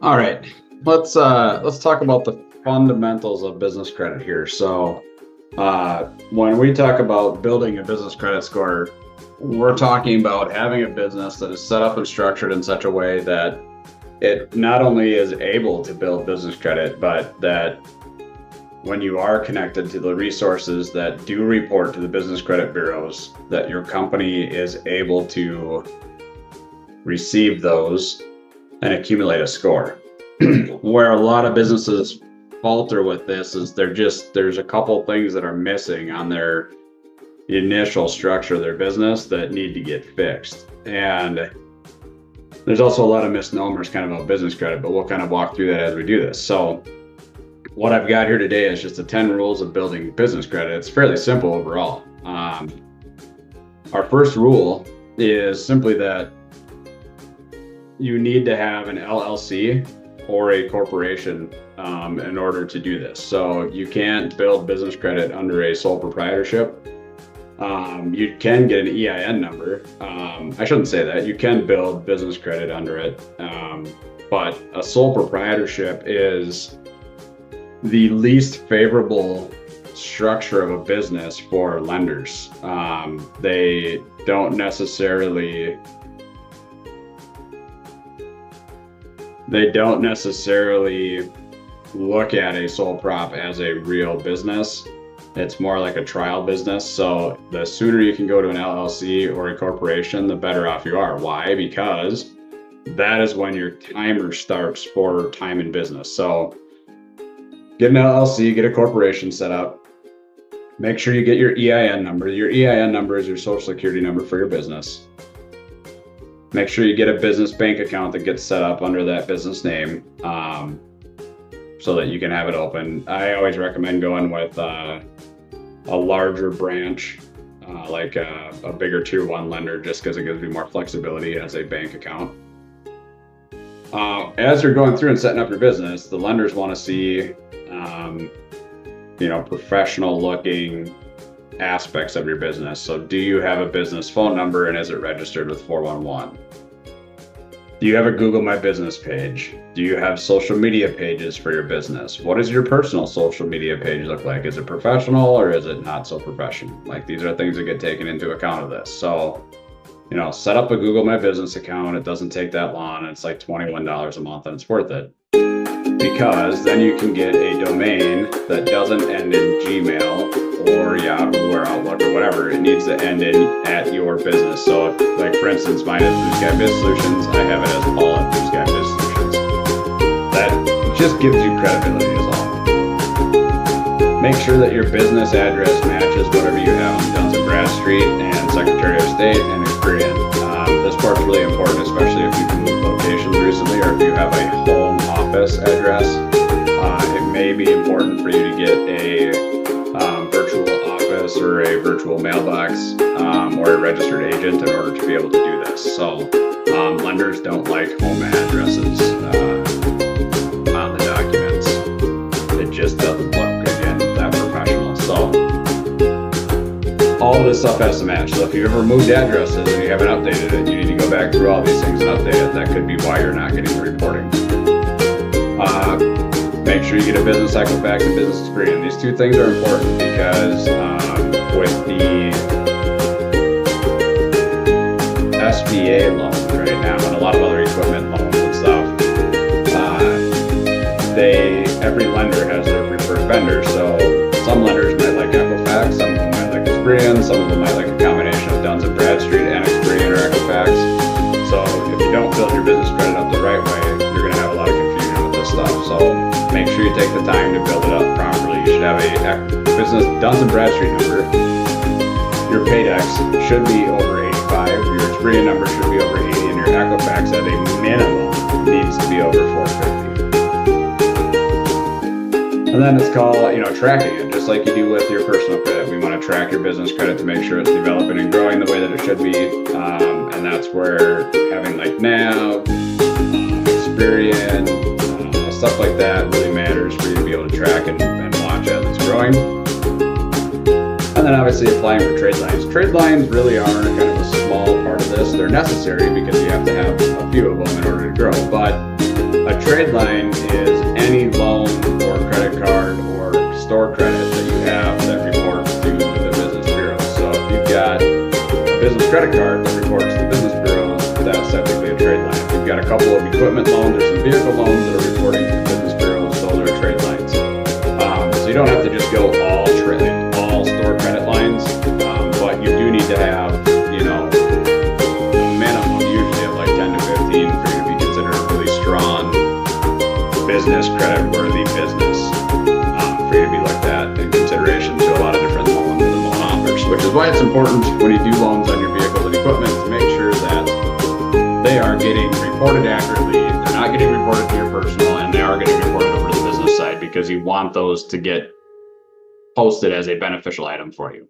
All right, let's talk about the fundamentals of business credit here. When we talk about building a business credit score, we're talking about having a business that is set up and structured in such a way that it not only is able to build business credit, but that when you are connected to the resources that do report to the business credit bureaus, that your company is able to receive those and accumulate a score. Where a lot of businesses falter with this is there's a couple things that are missing on their initial structure of their business that need to get fixed. And there's also a lot of misnomers kind of about business credit, but we'll kind of walk through that as we do this. So what I've got here today is just the 10 rules of building business credit. It's fairly simple overall. Our first rule is simply that you need to have an LLC or a corporation in order to do this. So you can't build business credit under a sole proprietorship. You can get an EIN number. I shouldn't say that. You can build business credit under it. But a sole proprietorship is the least favorable structure of a business for lenders. They don't necessarily look at a sole prop as a real business. It's more like a trial business. So the sooner you can go to an LLC or a corporation, the better off you are. Why? Because that is when your timer starts for time in business. So get an LLC, get a corporation set up. Make sure you get your EIN number. Your EIN number is your social security number for your business. Make sure you get a business bank account that gets set up under that business name so that you can have it open. I always recommend going with a larger branch, like a bigger tier 1 lender, just because it gives you more flexibility as a bank account. As you're going through and setting up your business, the lenders want to see professional looking aspects of your business. So do you have a business phone number and is it registered with 411? Do you have a Google My Business page? Do you have social media pages for your business? What does your personal social media page look like? Is it professional or is it not so professional? Like, these are things that get taken into account of this. So, set up a Google My Business account. It doesn't take that long. It's like $21 a month and it's worth it. Because then you can get a domain that doesn't end in Gmail or Yahoo or Outlook or whatever. It needs to end in at your business. So like, for instance, mine is Blue Sky Biz Solutions. I have it as Paul at Blue Sky Biz Solutions. That just gives you credibility is all. Make sure that your business address matches whatever you have on Duns and Bradstreet and Secretary of State and Experian. This part's really important, especially if you've moved locations recently or if you have a home office address. It may be important for you to get a virtual office or a virtual mailbox or a registered agent in order to be able to do this. So lenders don't like home addresses on the documents. It just doesn't look, again, that professional. So all of this stuff has to match. So if you ever moved addresses and you haven't updated it, you need to go back through all these things and update it. That could be why you're not getting the reporting. Make sure you get a business Equifax and business Experian. These two things are important because with the SBA loans right now and a lot of other equipment loans and stuff, every lender has their preferred vendor. So some lenders might like Equifax, some of them might like Experian, some of them might like a combination of Duns and Bradstreet and Experian or Equifax. So if you don't build your business credit up the right way, you're going to have a lot of confusion with this stuff. So make sure you take the time to build it up properly. You should have a business Duns and Bradstreet number. Your Paydex should be over 85. Your Experian number should be over 80, and your Equifax at a minimum needs to be over 450. And then it's called, tracking it, just like you do with your personal credit. We want to track your business credit to make sure it's developing and growing the way that it should be. And that's where having like NAV, Experian, stuff like that really matters for you to be able to track and watch as it's growing. And then obviously applying for trade lines. Trade lines really are kind of a small part of this. They're necessary because you have to have a few of them in order to grow. But a trade trade line is any loan or credit card or store credit that you have that reports to the business bureau. So if you've got a business credit card that reports to the business bureau, that's technically a trade line. If you've got a couple of equipment loans or some vehicle loans that are reporting to the business bureaus, those are trade lines. So you don't have to just go all store credit lines, but you do need to have, a minimum usually of like 10 to 15 for you to be considered a really strong business, credit-worthy business, for you to be like that in consideration to a lot of different loan offers, which is why it's important when you do loans on your vehicles and equipment to make sure that they are getting reported accurately, they're not getting reported to your personal, and they are getting reported over to the business side, because you want those to get posted as a beneficial item for you.